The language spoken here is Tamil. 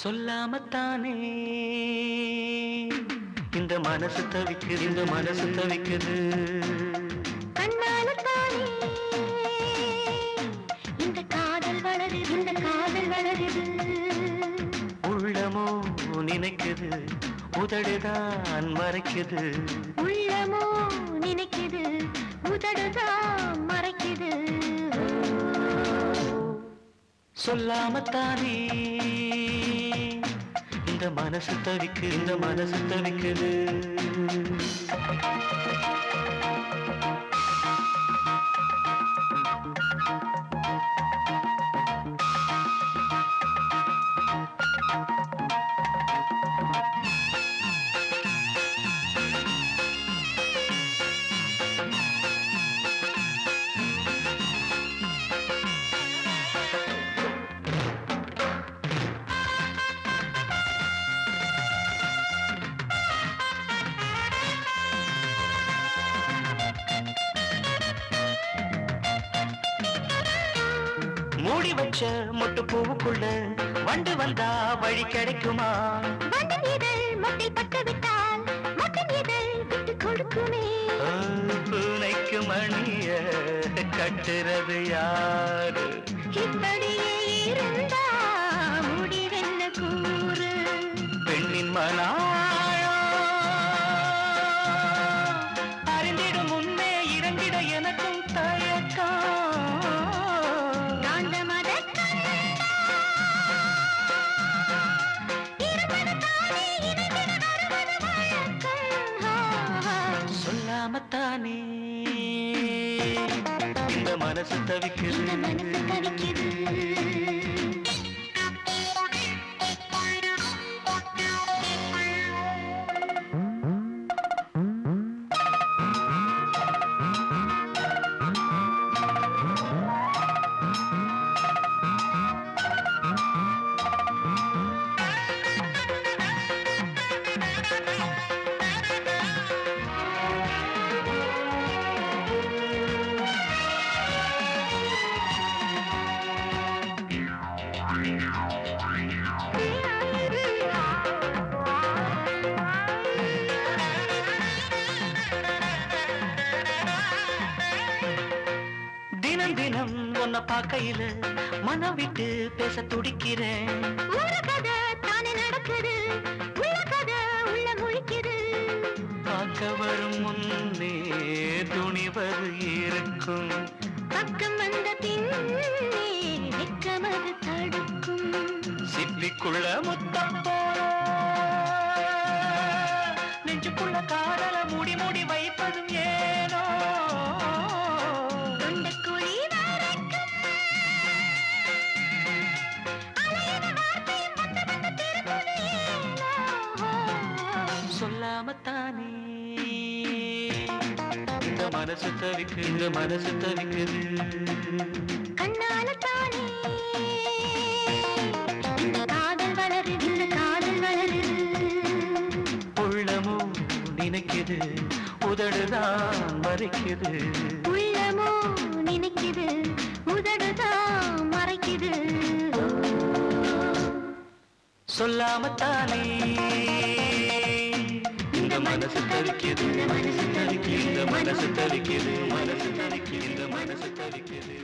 சொல்லாமத்தானே இந்த மனசு தவிக்குது, இந்த மனசு தவிக்குது. கண்ணாலத்தானே இந்த காதல் வளருது, இந்த காதல் வளருது. உள்ளமோ நினைக்குது, உதடுதான் மறைக்குது. உள்ளமோ நினைக்குது, உதடுதான் மறைக்குது. சொல்லாமத்தானே இந்த மனசு தவிக்குது, இந்த மனசு தவிக்குது. மூடி வச்ச மொட்டு பூவுக்குள்ள வண்டு வந்தா வழி கிடைக்குமா? வண்டு இதழ் மொட்டில் பட்டு விட்டால் மகன் இதழ் விட்டு கொடுக்குமே. பூனைக்கு மணிய கட்டுறது யாரு? இப்படியே இருந்தா முடிவென்ன கூறு? பெண்ணின் மனாயோ அறிந்திடும் முன்னே இறந்திட எனக்கும் தயக்கம். சொல்லாமத்தானே இந்த மனசு தவிக்குது, இந்த மனசு தவிக்குது. தினம் தினம் உன்னை பார்க்கையில மனம் விட்டு பேச துடிக்கிறேன். ஒரு கதை தானே நடக்குது, உள்ள கதை உள்ள முழிக்குது. பார்க்க வரும் முன்னே துணிவது இருக்கும். பக்கம் வந்த பின்னே வெட்கமது தடுக்கும். சிப்பிக்குள்ள முத்தம் போல நெஞ்சுக்குள்ள காதல மூடி மூடி வைப்பதும் ஏனோ? தொண்டைக்குழி வரைக்கும் அலையுது வார்த்தை வந்து வந்து திரும்புது ஏனோ? சொல்லாமத்தானே இந்த மனசு தவிக்குது, இந்த மனசு தவிக்குது. கண்ணாலத்தானே இந்த காதல் வளருது, இந்த காதல் வளருது. உள்ளமோ நினைக்குது, உதடுதான் மறைக்குது. உள்ளமோ நினைக்குது, உதடுதான் மறைக்குது. சொல்லாமத்தானே இந்த மனசு தவிக்குது, இந்த மனசு தவிக்குது, இந்த மனசு தவிக்குது, மனசு தவிக்குது, இந்த மனசு தவிக்குது.